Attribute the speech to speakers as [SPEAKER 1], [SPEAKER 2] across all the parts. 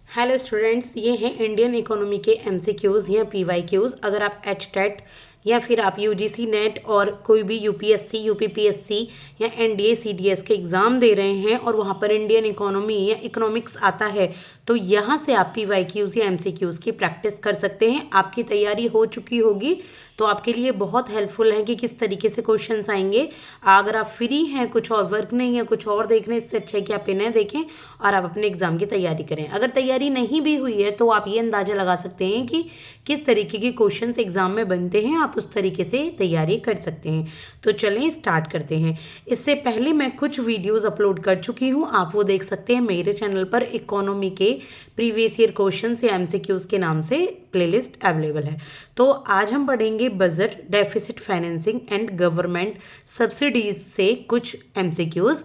[SPEAKER 1] Hello students, ये हैं Indian economy के एमसीक्यूज़ या पीवाईक्यूज़। अगर आप एच टेट या फिर आप यूजीसी नेट और कोई भी यूपीएससी यूपीपीएससी या एनडीए सीडीएस के एग्ज़ाम दे रहे हैं और वहाँ पर इंडियन इकोनॉमी या इकोनॉमिक्स आता है, तो यहाँ से आप पीवाईक्यूज़ या एमसीक्यूज़ की प्रैक्टिस कर सकते हैं। आपकी तैयारी हो चुकी होगी तो आपके लिए बहुत हेल्पफुल है कि किस तरीके से क्वेश्चंस आएंगे। अगर आप फ्री हैं, कुछ और वर्क नहीं है, कुछ और देखने, इससे अच्छा है कि आप इन्हें देखें और आप अपने एग्ज़ाम की तैयारी करें। अगर तैयारी नहीं भी हुई है तो आप ये अंदाज़ा लगा सकते हैं कि किस तरीके के क्वेश्चंस एग्ज़ाम में बनते हैं, आप उस तरीके से तैयारी कर सकते हैं। तो चलें स्टार्ट करते हैं। इससे पहले मैं कुछ वीडियोज़ अपलोड कर चुकी हूँ, आप वो देख सकते हैं मेरे चैनल पर। इकोनॉमी के प्रीवियस ईयर क्वेश्चंस या एमसीक्यूज़ के नाम से प्लेलिस्ट अवेलेबल है। तो आज हम पढ़ेंगे budget, deficit financing and government subsidies से कुछ एमसीक्यूज़।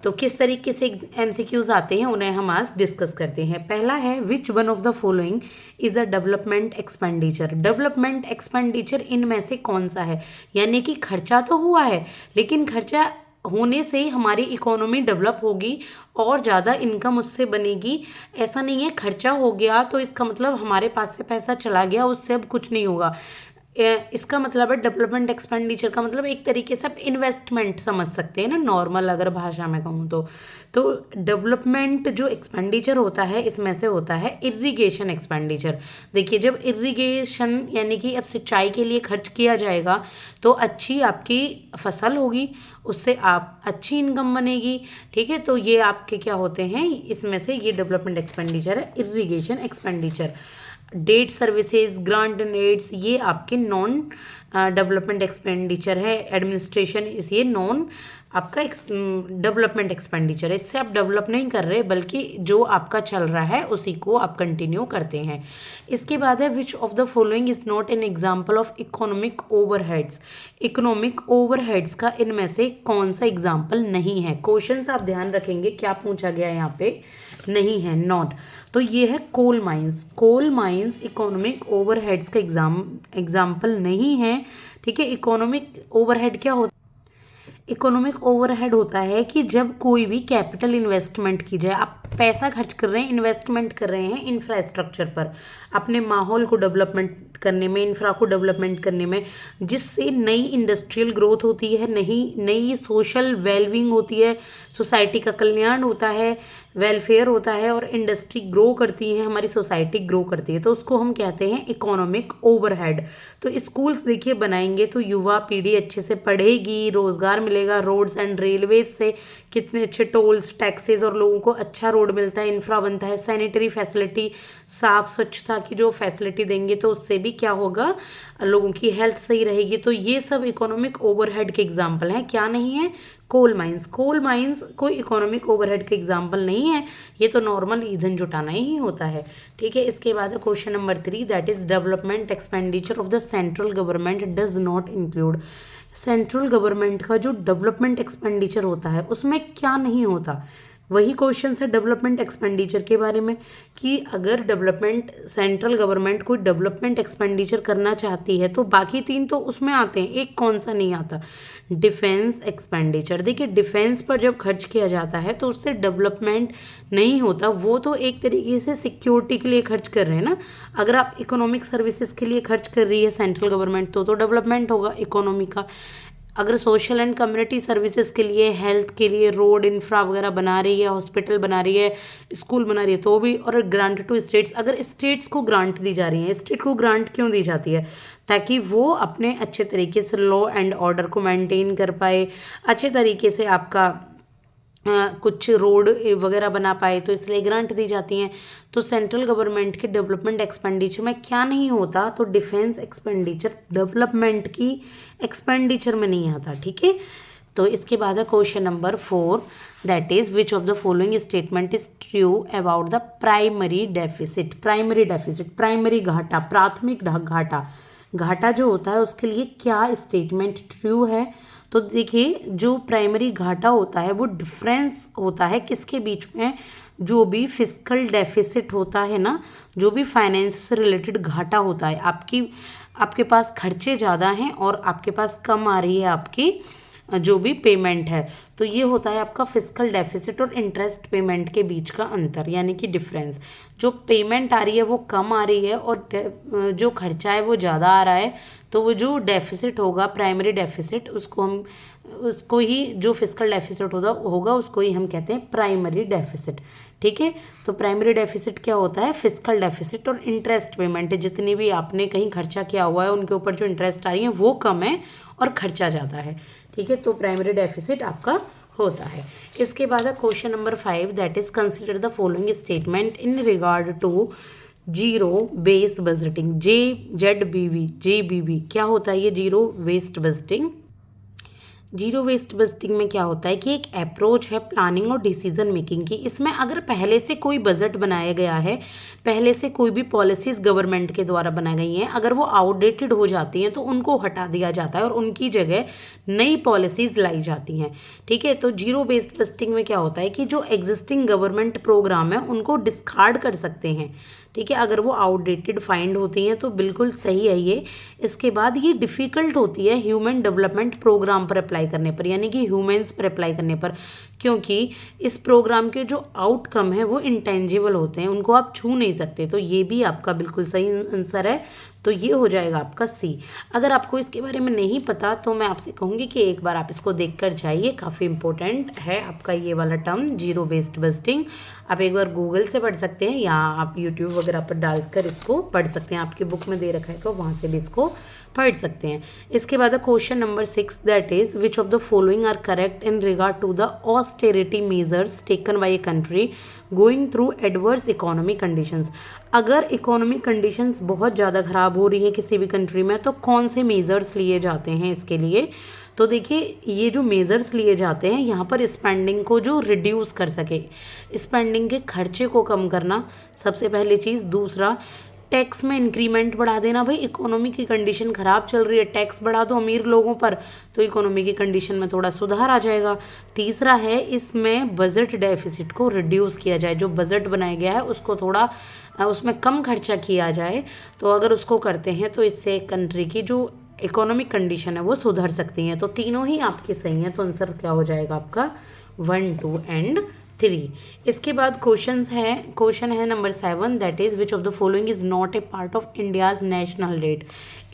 [SPEAKER 1] तो किस तरीके से एमसीक्यूज़ आते हैं उन्हें हम आज डिस्कस करते हैं। पहला है, which one of the following is a development expenditure. Development expenditure इनमें से कौन सा है? यानी कि खर्चा तो हुआ है, लेकिन खर्चा होने से हमारी इकोनॉमी डेवलप होगी और ज़्यादा इनकम उससे बनेगी। ऐसा नहीं है खर्चा हो गया तो इसका मतलब हमारे पास से पैसा चला गया, उससे अब कुछ नहीं होगा। इसका मतलब है डेवलपमेंट एक्सपेंडिचर का मतलब एक तरीके से आप इन्वेस्टमेंट समझ सकते हैं ना, नॉर्मल अगर भाषा में कहूँ तो डेवलपमेंट जो एक्सपेंडिचर होता है इसमें से होता है इरिगेशन एक्सपेंडिचर। देखिए, जब इरिगेशन यानी कि अब सिंचाई के लिए खर्च किया जाएगा तो अच्छी आपकी फसल होगी, उससे आप अच्छी इनकम बनेगी। ठीक है, तो ये आपके क्या होते हैं, इसमें से ये डेवलपमेंट एक्सपेंडिचर है, irrigation expenditure. Debt services, grant and aids, ये आपके नॉन डेवलपमेंट एक्सपेंडिचर है। एडमिनिस्ट्रेशन, इस ये नॉन आपका डेवलपमेंट एक्सपेंडिचर है। इससे आप डेवलप नहीं कर रहे बल्कि जो आपका चल रहा है उसी को आप कंटिन्यू करते हैं। इसके बाद है, which of the following is not an example of economic overheads. Economic overheads का इनमें से कौन सा एग्जाम्पल नहीं है? क्वेश्चन आप ध्यान रखेंगे क्या पूछा गया यहाँ पे, नहीं है, नॉट। तो ये है coal mines. Coal mines economic overheads का एग्जाम्पल नहीं है। ठीक है, इकोनॉमिक ओवरहेड क्या होता है? इकोनॉमिक ओवरहेड होता है कि जब कोई भी कैपिटल इन्वेस्टमेंट की जाए, आप पैसा खर्च कर रहे हैं, इन्वेस्टमेंट कर रहे हैं इंफ्रास्ट्रक्चर पर, अपने माहौल को डेवलपमेंट करने में, इंफ्रा को डेवलपमेंट करने में, जिससे नई इंडस्ट्रियल ग्रोथ होती है, नई सोशल वेलबींग होती है, सोसाइटी का कल्याण होता है, वेलफेयर होता है और इंडस्ट्री ग्रो करती है, हमारी सोसाइटी ग्रो करती है, तो उसको हम कहते हैं इकोनॉमिक ओवरहेड। तो स्कूल्स देखिए बनाएंगे तो युवा पीढ़ी अच्छे से पढ़ेगी, रोजगार मिलेगा। रोड्स एंड रेलवेज से कितने अच्छे टोल्स, टैक्सेस और लोगों को अच्छा रोड मिलता है, इंफ्रा बनता है। सैनिटरी फैसिलिटी, साफ स्वच्छता की जो फैसिलिटी देंगे तो उससे भी क्या होगा, लोगों की हेल्थ सही रहेगी। तो ये सब इकोनॉमिक ओवरहेड के एग्जाम्पल हैं। क्या नहीं है? Coal mines. कोल माइंस कोई इकोनॉमिक ओवरहेड का एग्जाम्पल नहीं है, ये तो नॉर्मल ईंधन जुटाना ही होता है। ठीक है, इसके बाद question number 3, that is development expenditure of the central government does not include. Central government का जो डेवलपमेंट एक्सपेंडिचर होता है उसमें क्या नहीं होता? वही क्वेश्चन है डेवलपमेंट एक्सपेंडिचर के बारे में कि अगर डेवलपमेंट, सेंट्रल गवर्नमेंट कोई डेवलपमेंट एक्सपेंडिचर करना चाहती है तो बाकी तीन तो उसमें आते हैं, एक कौन सा नहीं आता? Defence expenditure. देखिए, डिफेंस पर जब खर्च किया जाता है तो उससे डेवलपमेंट नहीं होता, वो तो एक तरीके से सिक्योरिटी के लिए खर्च कर रहे हैं ना। अगर आप इकोनॉमिक सर्विसेज के लिए खर्च कर रही है सेंट्रल गवर्नमेंट तो डेवलपमेंट होगा इकोनॉमी का। अगर सोशल एंड कम्युनिटी सर्विसेज के लिए, हेल्थ के लिए रोड इंफ्रा वगैरह बना रही है, हॉस्पिटल बना रही है, स्कूल बना रही है तो भी। और ग्रांट टू स्टेट्स, अगर स्टेट्स को ग्रांट दी जा रही है, स्टेट को ग्रांट क्यों दी जाती है? ताकि वो अपने अच्छे तरीके से लॉ एंड ऑर्डर को मेंटेन कर पाए, अच्छे तरीके से आपका कुछ रोड वगैरह बना पाए, तो इसलिए ग्रांट दी जाती हैं। तो सेंट्रल गवर्नमेंट के डेवलपमेंट एक्सपेंडिचर में क्या नहीं होता? तो डिफेंस एक्सपेंडिचर डेवलपमेंट की एक्सपेंडिचर में नहीं आता। ठीक है, तो इसके बाद है question number 4, that is which of the following statement is true about the primary deficit. Primary deficit, primary घाटा, प्राथमिक घाटा, घाटा जो होता है उसके लिए क्या स्टेटमेंट ट्रू है? तो देखिए, जो प्राइमरी घाटा होता है वो डिफरेंस होता है किसके बीच में? जो भी फिस्कल डेफिसिट होता है ना, जो भी फाइनेंस से रिलेटेड घाटा होता है, आपके पास खर्चे ज़्यादा हैं और आपके पास कम आ रही है आपकी जो भी पेमेंट है। तो ये होता है आपका फिस्कल डेफिसिट और इंटरेस्ट पेमेंट के बीच का अंतर, यानी कि डिफरेंस। जो पेमेंट आ रही है वो कम आ रही है और जो खर्चा है वो ज़्यादा आ रहा है, तो वो जो डेफिसिट होगा, प्राइमरी डेफिसिट, उसको ही जो फिस्कल डेफिसिट होगा उसको ही हम कहते हैं प्राइमरी डेफिसिट। ठीक है, तो प्राइमरी डेफिसिट क्या होता है? फिस्कल डेफिसिट और इंटरेस्ट पेमेंट, जितनी भी आपने कहीं खर्चा किया हुआ है उनके ऊपर जो इंटरेस्ट आ रही है वो कम है और खर्चा ज़्यादा है। ठीक है, तो प्राइमरी डेफिसिट आपका होता है। इसके बाद है question number 5, that is consider the following statement in regard to zero based budgeting. JBB क्या होता है ये zero based budgeting? Zero based budgeting में क्या होता है कि एक अप्रोच है प्लानिंग और डिसीजन मेकिंग की। इसमें अगर पहले से कोई बजट बनाया गया है, पहले से कोई भी पॉलिसीज गवर्नमेंट के द्वारा बनाई गई हैं, अगर वो आउटडेटेड हो जाती हैं तो उनको हटा दिया जाता है और उनकी जगह नई पॉलिसीज लाई जाती हैं। ठीक है, तो जीरो बेस्ड बजटिंग में क्या होता है कि जो एग्जिस्टिंग गवर्नमेंट प्रोग्राम है उनको डिस्कार्ड कर सकते हैं। ठीक है, अगर वो आउटडेटेड फाइंड होती हैं तो बिल्कुल सही है ये। इसके बाद ये डिफ़िकल्ट होती है ह्यूमन डेवलपमेंट प्रोग्राम पर अप्लाई करने पर, यानी कि ह्यूमंस पर अप्लाई करने पर, क्योंकि इस प्रोग्राम के जो आउटकम है वो इंटेंजिबल होते हैं, उनको आप छू नहीं सकते। तो ये भी आपका बिल्कुल सही आंसर है, तो ये हो जाएगा आपका सी। अगर आपको इसके बारे में नहीं पता तो मैं आपसे कहूँगी कि एक बार आप इसको देख कर जाइए, काफ़ी इंपॉर्टेंट है आपका ये वाला टर्म जीरो बेस्ड बजटिंग। आप एक बार गूगल से पढ़ सकते हैं या आप यूट्यूब वगैरह पर डालकर इसको पढ़ सकते हैं, आपकी बुक में दे रखा है तो वहाँ से भी इसको पढ़ सकते हैं। इसके बाद question number 6, that is which of the following are correct in regard to the austerity measures taken by a country going through adverse economic conditions. अगर इकोनॉमिक कंडीशंस बहुत ज़्यादा ख़राब हो रही है किसी भी कंट्री में तो कौन से मेजर्स लिए जाते हैं इसके लिए? तो देखिए, ये जो मेजर्स लिए जाते हैं यहाँ पर स्पेंडिंग को जो रिड्यूस कर सके, स्पेंडिंग के खर्चे को कम करना सबसे पहली चीज़। दूसरा, टैक्स में इंक्रीमेंट बढ़ा देना। भाई इकोनॉमी की कंडीशन ख़राब चल रही है, टैक्स बढ़ा दो अमीर लोगों पर तो इकोनॉमी की कंडीशन में थोड़ा सुधार आ जाएगा। तीसरा है इसमें बजट डेफिसिट को रिड्यूस किया जाए, जो बजट बनाया गया है उसको थोड़ा उसमें कम खर्चा किया जाए। तो अगर उसको करते हैं तो इससे कंट्री की जो इकोनॉमिक कंडीशन है वो सुधर सकती हैं। तो तीनों ही आपके सही हैं, तो आंसर क्या हो जाएगा आपका 1, 2 एंड 3। इसके बाद क्वेश्चन है number 7, that is which of the following is not a part of India's national debt.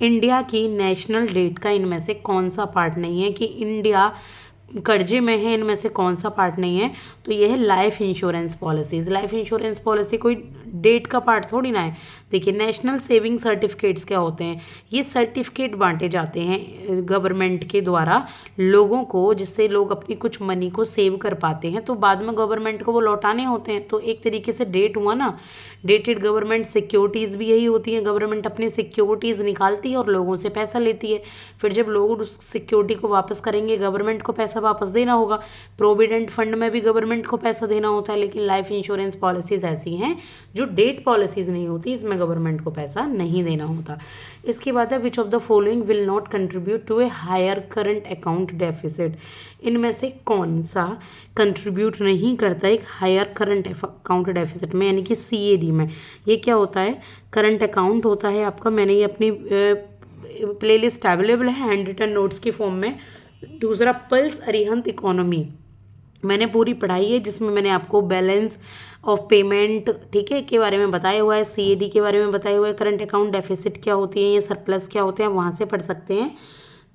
[SPEAKER 1] India की नेशनल डेट का इनमें से कौन सा पार्ट नहीं है, कि इंडिया कर्जे में है, इनमें से कौन सा पार्ट नहीं है? तो ये है life insurance policies. Life insurance policy कोई डेट का पार्ट थोड़ी ना है। देखिए, नेशनल सेविंग सर्टिफिकेट्स क्या होते हैं? ये सर्टिफिकेट बांटे जाते हैं गवर्नमेंट के द्वारा लोगों को, जिससे लोग अपनी कुछ मनी को सेव कर पाते हैं, तो बाद में गवर्नमेंट को वो लौटाने होते हैं। तो एक तरीके से डेट हुआ ना, डेटेड गवर्नमेंट सिक्योरिटीज़ भी यही होती हैं। गवर्नमेंट अपनी सिक्योरिटीज़ निकालती है और लोगों से पैसा लेती है, फिर जब लोग उस सिक्योरिटी को वापस करेंगे गवर्नमेंट को पैसा वापस देना होगा। प्रोविडेंट फंड में भी गवर्नमेंट को पैसा देना होता है, लेकिन लाइफ इंश्योरेंस पॉलिसीज ऐसी हैं जो डेट पॉलिसीज नहीं होती, इसमें गवर्नमेंट को पैसा नहीं देना होता। इसके बाद है which of the following will not contribute to a higher current account deficit. इनमें से कौन सा कंट्रीब्यूट नहीं करता एक हायर करंट अकाउंट डेफिसिट में, यानी कि CAD में? ये क्या होता है? करंट अकाउंट होता है आपका। मैंने ये अपनी प्लेलिस्ट अवेलेबल है हैंड रिटन नोट्स की फॉर्म में। दूसरा, पल्स अरिहंत इकोनॉमी मैंने पूरी पढ़ाई है, जिसमें मैंने आपको बैलेंस ऑफ पेमेंट, ठीक है, के बारे में बताया हुआ है, CAD के बारे में बताया हुआ है, करंट अकाउंट डेफिसिट क्या होती है, ये सरप्लस क्या होते हैं, वहाँ से पढ़ सकते हैं।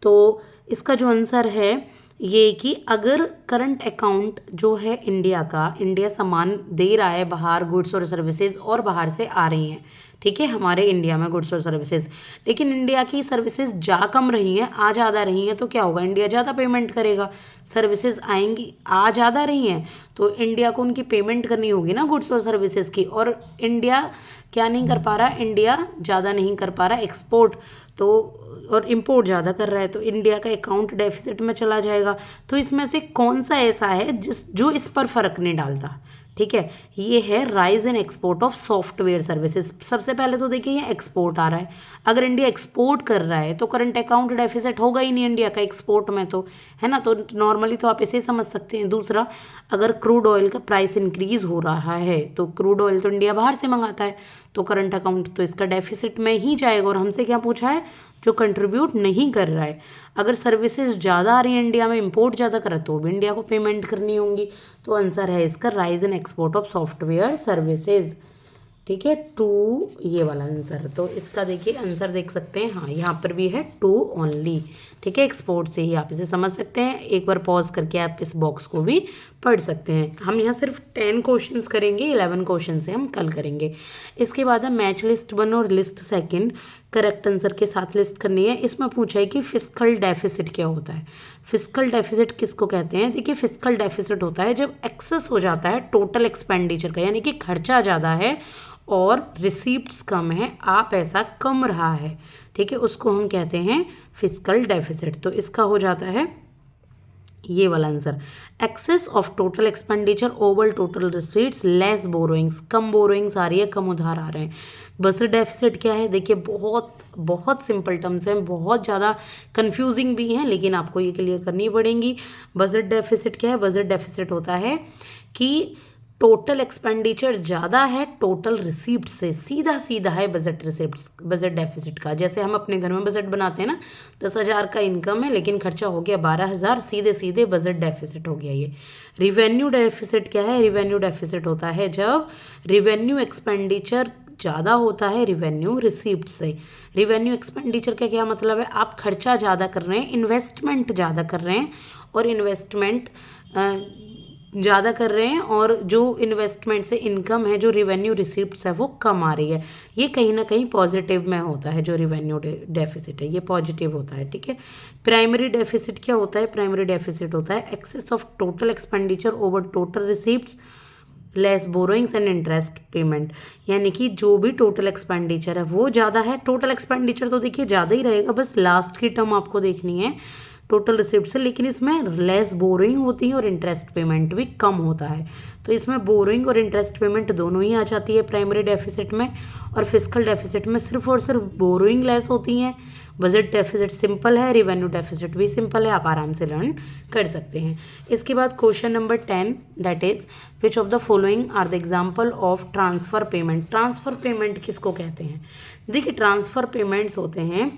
[SPEAKER 1] तो इसका जो आंसर है ये कि अगर करंट अकाउंट जो है इंडिया सामान दे रहा है बाहर, गुड्स और सर्विसेज, और बाहर से आ रही हैं, ठीक है, हमारे इंडिया में गुड्स और सर्विसेज, लेकिन इंडिया की सर्विसेज जा कम रही हैं, आ ज़्यादा रही हैं, तो क्या होगा? इंडिया ज़्यादा पेमेंट करेगा। सर्विसेज आएंगी, आ ज़्यादा रही हैं, तो इंडिया को उनकी पेमेंट करनी होगी ना गुड्स और सर्विसेज की, और इंडिया क्या नहीं कर पा रहा? इंडिया ज़्यादा नहीं कर पा रहा एक्सपोर्ट, तो और इंपोर्ट ज़्यादा कर रहा है, तो इंडिया का अकाउंट डेफिसिट में चला जाएगा। तो इसमें से कौन सा ऐसा है जो इस पर फ़र्क नहीं डालता? ठीक है, ये है rise in export of software services. सबसे पहले तो देखिए ये एक्सपोर्ट आ रहा है, अगर इंडिया एक्सपोर्ट कर रहा है तो करंट अकाउंट डेफिसिट होगा ही नहीं इंडिया का एक्सपोर्ट में, तो है ना, तो नॉर्मली तो आप इसे समझ सकते हैं। दूसरा, अगर क्रूड ऑयल का प्राइस इंक्रीज हो रहा है तो क्रूड ऑयल तो इंडिया बाहर से मंगाता है, तो करंट अकाउंट तो इसका डेफिसिट में ही जाएगा। और हमसे क्या पूछा है, जो कंट्रीब्यूट नहीं कर रहा है। अगर सर्विसेज ज़्यादा आ रही है इंडिया में, इंपोर्ट ज़्यादा कर रहा है, तो भी इंडिया को पेमेंट करनी होंगी। तो आंसर है इसका rise in export of software services. ठीक है, 2 ये वाला आंसर। तो इसका देखिए आंसर देख सकते हैं, हाँ यहाँ पर भी है 2 ओनली। ठीक है, एक्सपोर्ट से ही आप इसे समझ सकते हैं। एक बार पॉज करके आप इस बॉक्स को भी पढ़ सकते हैं। हम यहाँ सिर्फ 10 क्वेश्चंस करेंगे, 11 क्वेश्चन से हम कल करेंगे। इसके बाद हम मैच लिस्ट 1 और लिस्ट सेकंड करेक्ट आंसर के साथ लिस्ट करनी है। इसमें पूछा है कि फिस्कल डेफिसिट क्या होता है। फिस्कल डेफिसिट किसको कहते हैं? देखिए, फिस्कल डेफिसिट होता है जब एक्सेस हो जाता है टोटल एक्सपेंडिचर का, यानी कि खर्चा ज़्यादा है और रिसीप्ट्स कम है, आ पैसा कम रहा है। ठीक है, उसको हम कहते हैं फिस्कल डेफिसिट। तो इसका हो जाता है ये वाला answer, excess of total expenditure over total receipts less borrowings. कम बोरोइंग्स आ रही है, कम उधार आ रहे हैं। बजट डेफिसिट क्या है? देखिए, बहुत बहुत सिंपल टर्म्स हैं, बहुत ज़्यादा कंफ्यूजिंग भी हैं, लेकिन आपको ये क्लियर करनी पड़ेंगी। बजट डेफिसिट क्या है? बजट डेफिसिट होता है कि टोटल एक्सपेंडिचर ज़्यादा है टोटल रिसीप्ट से, सीधा सीधा है बजट रिसिप्ट, बजट डेफिसिट का। जैसे हम अपने घर में बजट बनाते हैं ना, 10,000 का इनकम है लेकिन खर्चा हो गया 12,000, सीधे सीधे बजट डेफिसिट हो गया ये। रिवेन्यू डेफिसिट क्या है? रिवेन्यू डेफिसिट होता है जब रिवेन्यू एक्सपेंडिचर ज़्यादा होता है रिवेन्यू रिसीप्ट से। रिवेन्यू एक्सपेंडिचर का क्या मतलब है? आप खर्चा ज़्यादा कर रहे हैं, इन्वेस्टमेंट ज़्यादा कर रहे हैं, और इन्वेस्टमेंट ज़्यादा कर रहे हैं, और जो इन्वेस्टमेंट से इनकम है, जो रिवेन्यू रिसीप्ट्स है, वो कम आ रही है। ये कहीं ना कहीं पॉजिटिव में होता है। जो रिवेन्यू डेफिसिट है ये पॉजिटिव होता है। ठीक है, प्राइमरी डेफिसिट क्या होता है? प्राइमरी डेफिसिट होता है excess of total expenditure over total receipts less borrowings and interest payment. यानी कि जो भी टोटल एक्सपेंडिचर है वो ज़्यादा है। टोटल एक्सपेंडिचर तो देखिए ज़्यादा ही रहेगा, बस लास्ट की टर्म आपको देखनी है टोटल रिसिप्ट से, लेकिन इसमें लेस बोरोइंग होती है और इंटरेस्ट पेमेंट भी कम होता है। तो इसमें बोरोइंग और इंटरेस्ट पेमेंट दोनों ही आ जाती है प्राइमरी डेफिसिट में, और फिस्कल डेफिसिट में सिर्फ और सिर्फ बोरोइंग लेस होती हैं। बजट डेफिसिट सिंपल है, रिवेन्यू डेफिसिट भी सिंपल है, आप आराम से लर्न कर सकते हैं। इसके बाद question number 10, that is which of the following are the example of transfer payment. Transfer payment किसको कहते हैं? देखिए, ट्रांसफ़र पेमेंट्स होते हैं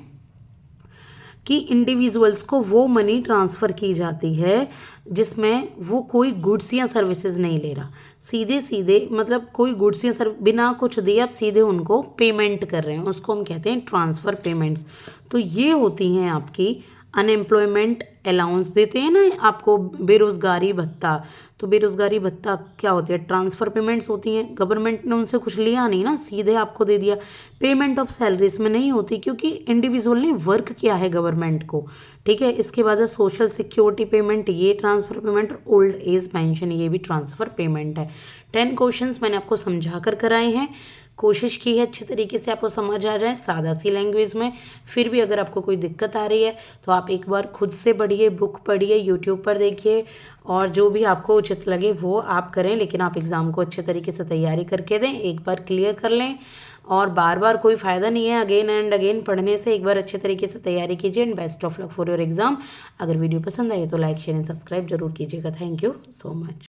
[SPEAKER 1] कि इंडिविजुअल्स को वो मनी ट्रांसफ़र की जाती है जिसमें वो कोई गुड्स या सर्विसेज नहीं ले रहा, सीधे सीधे, मतलब कोई गुड्स या बिना कुछ दिए आप सीधे उनको पेमेंट कर रहे हैं, उसको हम कहते हैं ट्रांसफ़र पेमेंट्स। तो ये होती हैं आपकी अनएम्प्लॉयमेंट अलाउंस देते हैं ना आपको, बेरोज़गारी भत्ता। तो बेरोज़गारी भत्ता क्या होती है? ट्रांसफ़र पेमेंट्स होती हैं। गवर्नमेंट ने उनसे कुछ लिया नहीं ना, सीधे आपको दे दिया। पेमेंट ऑफ सैलरीज में नहीं होती, क्योंकि इंडिविजुअल ने वर्क किया है गवर्नमेंट को। ठीक है, इसके बाद है सोशल सिक्योरिटी पेमेंट, ये ट्रांसफ़र पेमेंट, और ओल्ड एज पेंशन, ये भी ट्रांसफ़र पेमेंट है। 10 क्वेश्चंस मैंने आपको समझा कर कराए हैं, कोशिश की है अच्छे तरीके से आपको समझ आ जाए सादा सी लैंग्वेज में। फिर भी अगर आपको कोई दिक्कत आ रही है तो आप एक बार खुद से पढ़िए, बुक पढ़िए, यूट्यूब पर देखिए, और जो भी आपको उचित लगे वो आप करें, लेकिन आप एग्ज़ाम को अच्छे तरीके से तैयारी करके दें, एक बार क्लियर कर लें। और बार बार कोई फ़ायदा नहीं है अगेन एंड अगेन पढ़ने से, एक बार अच्छे तरीके से तैयारी कीजिए। And best of luck for your exam. अगर वीडियो पसंद आई तो लाइक शेयर एंड सब्सक्राइब जरूर कीजिएगा। Thank you so much.